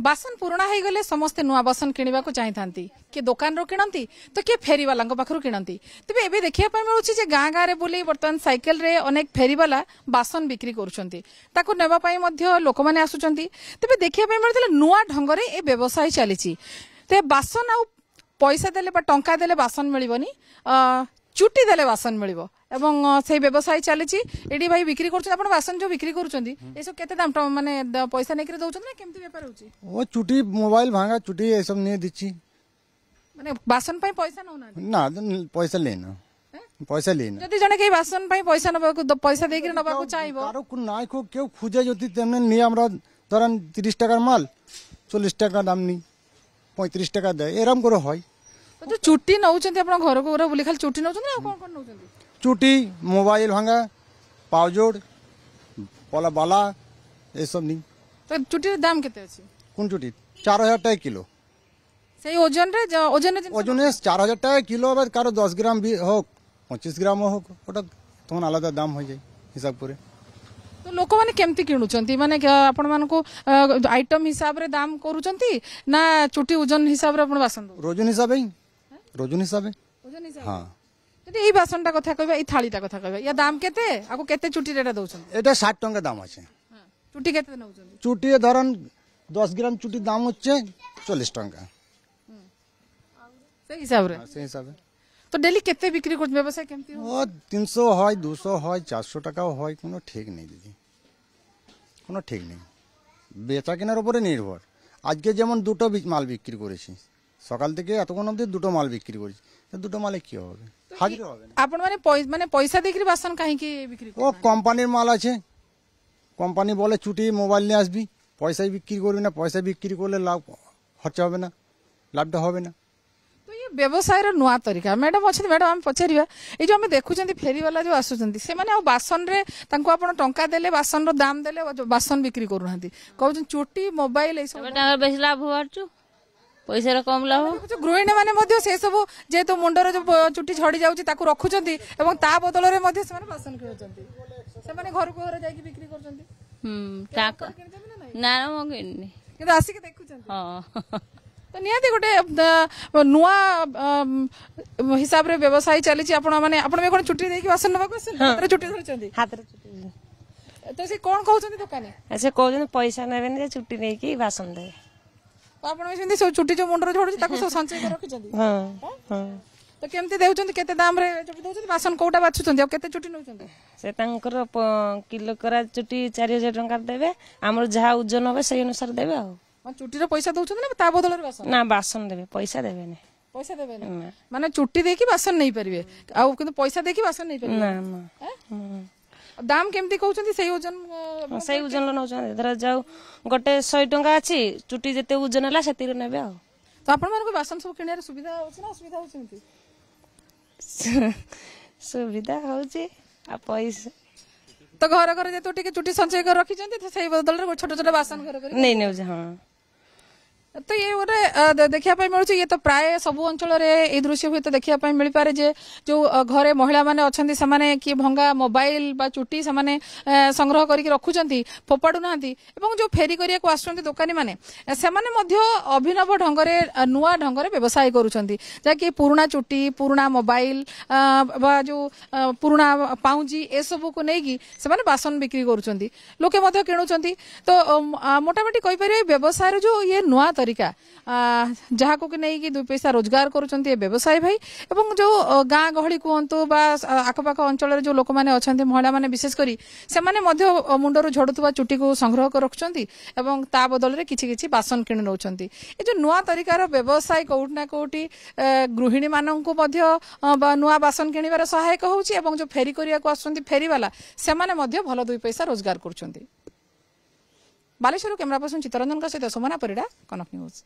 बासन पुराणा हो गले समस्ते नुआ बासन किणवा को चाही थांती कि दुकान रो किणती तो किए फेरीवाला पाखु किणती तेज ए देखा मिलूँ गाँ गाँव बुले बर्तमान साइकेल रे अनेक फेरीवाला बासन बिक्री कर लोक मैंने आसुंच तेज देखा मिलता नुआ ढंग से ए व्यवसाय चली बासन आ पैसा देले टंका देले बासन मिलबनी चुटी देले बासन मिलिबो एवं से व्यवसाय चली एडी भाई बिक्री कर बासन जो बिक्री कर दाम माने पैसा नहीं दौरान ना केमती बेपार होची वो चुटी मोबाइल भांगा चुटी ये सब नहीं दिची माने बासन पई पैसा नौना ना पैसा लेना पैसा लेना जदि जने के बासन पई पैसा नबा को पैसा देके नबा को चाहिबो कारो को नाय को केउ खुजे जति तेमने नि हमरा धरन 30 टाका माल 40 टाका दाम नि 35 टाका दे एरम करो होय तो चुटी नौचंती अपन घर को बुली खाली चुटी नौचंती ना कोन कोन नौचंती चुटी मोबाइल भांगा पावजोड़ पला बाला ये सब नहीं तो चुटी दाम केते अछि कौन चुटी 4000 टाका किलो से ओजन रे ओजन 4000 टाका किलो बाद कारो 10 ग्राम भी हो 25 ग्राम हो ओटा तोन आलादा दाम हो जाय हिसाब करे तो लोक माने केमती किणुचंती माने आपण मान को आइटम हिसाब रे दाम करूचंती ना चुटी ओजन हिसाब रे आपण बासन रोजन हिसाब है रोजन हिसाब है ओजन हिसाब हां तो ये बासनटा कथा कहबा ई थालीटा कथा कहबा या दाम केते आको केते चुटी रेटा दउछन एटा 60 टंका दाम আছে चुटी केते नउछन चुटी धरन 10 ग्राम चुटी दाम होचे 40 टंका सही हिसाब रे सही हिसाब है तो डेली केते बिक्री कर व्यवसाय केमती ओ 300 হয় 200 হয় 400 টাকা হয় কোনো ঠিক নেই দিদি কোনো ঠিক নেই বেচা কেনার উপরে নির্ভর আজকে যেমন দুটো মাল বিক্রি করেছি সকাল থেকে এতক্ষণ অবধি দুটো মাল বিক্রি করেছি তো দুটো মালে কি হবে হাজির হবে না আপন মানে পয়সা দেকি বাসন কাহি কি বিক্রি ও কোম্পানির মাল আছে কোম্পানি বলে চুটি মোবাইল নিয়ে আসবি পয়সাই বিক্রি করবি না পয়সা বিক্রি করলে লাভ খরচা হবে না লাভটা হবে না तो ये व्यवसाय नुआ तरीका मैडम अच्छा मैडम आम पचारिया ये जो आम देखुं फेरीवाला जो आसुँच से बासन रे टंका देले बासन रो दाम देले बासन बिक्री करूना कहते चुटी मोबाइल बेसी लाभ हुआ पैसा कम लाभ गृहिणी मैंने से सब जेहेतु मुंडर जो चुटी झड़ी जाऊँगी रखुंट ता बदल में बासन किणुंट घर को घर जाकि बिक्री कर आसिक देखुं तो निहाती गोटे नुआ हिसाब रे व्यवसाय चली आपण चुटी देखिए बासन नवा चुटी धरछंती हाथ तो से कौन कहउछंती दुकानी ऐसे कहउछन पैसा नेबे चुटी नेकी बासन दे आपण सब चुटी जो मुंडर झड़ुची ताको सब संचय कर रखिछंती हां हां तो केमती देउछंती केते दाम रे चुटी देउछंती बासन कोटा बाछुछंती केते चुटी नउछंती से तांकर किलो करा चुटी 4000 टंका देबे हमर जहा ओजन होबे सेही अनुसार देबे आ चुटी रो पैसा दउछंती ना ता बदल रे बासन ना बासन देबे पैसा देबे ने पैसा देबे ना माने चुटी देकी बासन नहीं परिबे आ किंतु पैसा देकी बासन नहीं परिबे ना ना दाम केमती कहउछंती सेही ओजन लो नउछन धर जाऊ गोटे 100 टंका अछि चुटी जते ओजन हला सेती रे नेबे आ तो आपण मानको बासन सब किनियार सुविधा होछ ना सुविधा होछंती सुविधा होछि आ पैसा तो घर घर जे तो टिके चुटी संचय कर रखिछंती तो सेही बदल रे छोट छोट बासन घर कर नहीं नेउ हां तो ये गोटे देखा मिलूँ ये तो प्राय सबु अंचल ये दृश्य हुए तो देखा मिल पारे जे जो घरे महिला माने अच्छी से किए भंगा मोबाइल बा चुटी से संग्रह करके रखुंट फोपाड़ू ना जो फेरी करने को आसुँच दोकानी मैंने से अभिनव ढंग से नुआ ढंग से व्यवसाय करुँच पुराणा चुटी पुराणा मोबाइल बा जो पुराणा पाउंजी ए सब को लेकिन से बासन बिक्री करुँच लोके किणुंट तो मोटामोटी कहीपर व्यवसाय जो ये नुआ तरीका जहाँ को नहीं कि 2 पैसा रोजगार करुँच व्यवसाय भाई एवं जो गाँ गहली कहतु बा आखपाख अंचल जो लोक मैंने अच्छा महिला मैंने विशेषकर से मुंडर झड़ुवा चुटी को संग्रह कर रखुंट एवं ता बदल में किसी बासन किणी नौ ये जो नुआ तरीकार व्यवसाय कौटी ना कौटी गृहिणी मानू नुआ बासन किणवार सहायक होची जो फेरी करने को आसुँच फेरीवाला से भल 2 पैसा रोजगार करुँच बालेश्वर कैमरा पर्सन चित्तरंजन सहित सोमना परिडा कनक न्यूज।